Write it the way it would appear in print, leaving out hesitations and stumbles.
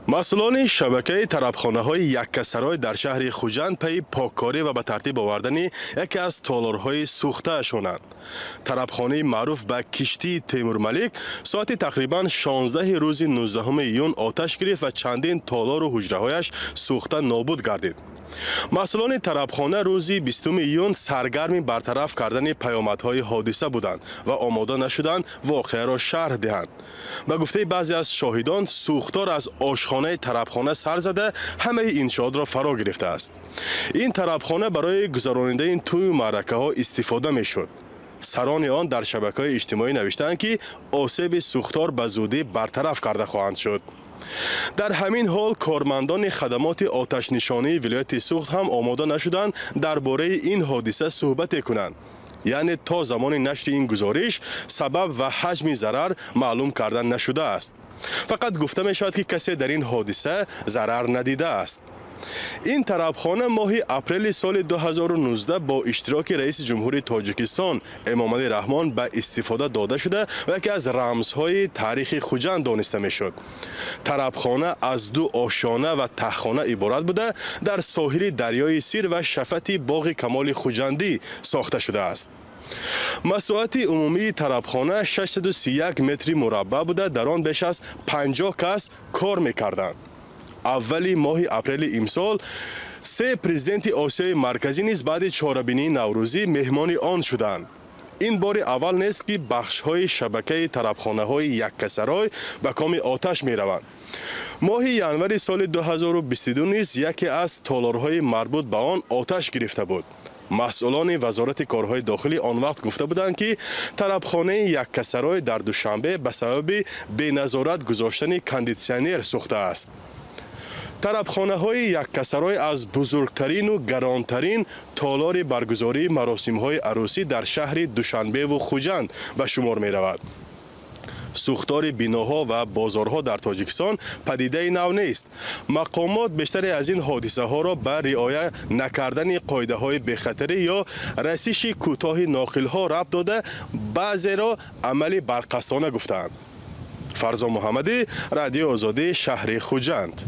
مسئولان شبکه طرابخانه‌های یککسرای در شهر خوجند پی پاککاری و به ترتیب آوردن یکی از تالارهای سوخته شدند. طرابخانه معروف به کشتی تیمور ملک ساعت تقریباً 16 روز 19 ایون آتش گرفت و چندین تالار و حجره‌هایش سوخته نابود گردید. مسئولان طرابخانه روزی 20 ایون سرگرم برطرف کردن پیامدهای حادثه بودند و آماده نشدند واقعه را شرح دهند. به گفته بعضی از شاهدان سوختار از آشخانه طرابخانه سر زده همه انشاءات را فرا گرفته است. این طرابخانه برای گذراندن توی معرکه ها استفاده می شد. سران آن در شبکه‌های اجتماعی نوشتند که آسیب سوختار به زودی برطرف کرده خواهند شد. در همین حال کارمندان خدمات آتش نشانی ولایت سوخت هم آماده نشدند درباره این حادثه صحبت کنند. یعنی تا زمان نشر این گزارش سبب و حجم ضرر معلوم کردن نشده است. فقط گفته می شود که کسی در این حادثه ضرر ندیده است. این طرابخانه ماه اپریل سال 2019 با اشتراک رئیس جمهوری تاجیکستان امامعلی رحمان به استفاده داده شده و یکی از رمزهای تاریخ خوجند دانسته می شد. طرابخانه از دو آشیانه و تخانه عبارت بوده در ساحل دریای سیر و شفت باغ کمال خوجندی ساخته شده است. مساحت عمومی طرابخانه 631 متر مربع بوده، در آن بیش از 50 کس کار می‌کردند. اولی ماه اپریل امسال 3 پرزیدنت آسیای مرکزی نیز بعد چهاربینی نوروزی مهمان آن شدند. این بار اول نیست که بخش‌های شبکه طرابخانه‌های یککسرای به کام آتش می‌روند. ماه ینوری سال 2022 نیز یکی از تالارهای مربوط به آن آتش گرفته بود. مسئولان وزارت کارهای داخلی آن وقت گفته بودند که طرابخانه یککسرای در دوشنبه به سبب بی‌نظارت گذاشتن کاندیسیونر سوخته است. طرابخانه‌های یککسرای از بزرگترین و گرانترین تالار برگزاری مراسم‌های عروسی در شهر دوشنبه و خوجند به شمار می‌رود. سوختار بیناها و بازارها در تاجیکستان پدیده نو نیست. مقامات بیشتر از این حادثه ها را به رعایت نکردن قاعده های بخطری یا رسیش کوتاه ناقل ها ربط داده، بعضی را عمل برقصانه گفتند. فرزان محمدی، رادیو آزادی، شهر خوجند.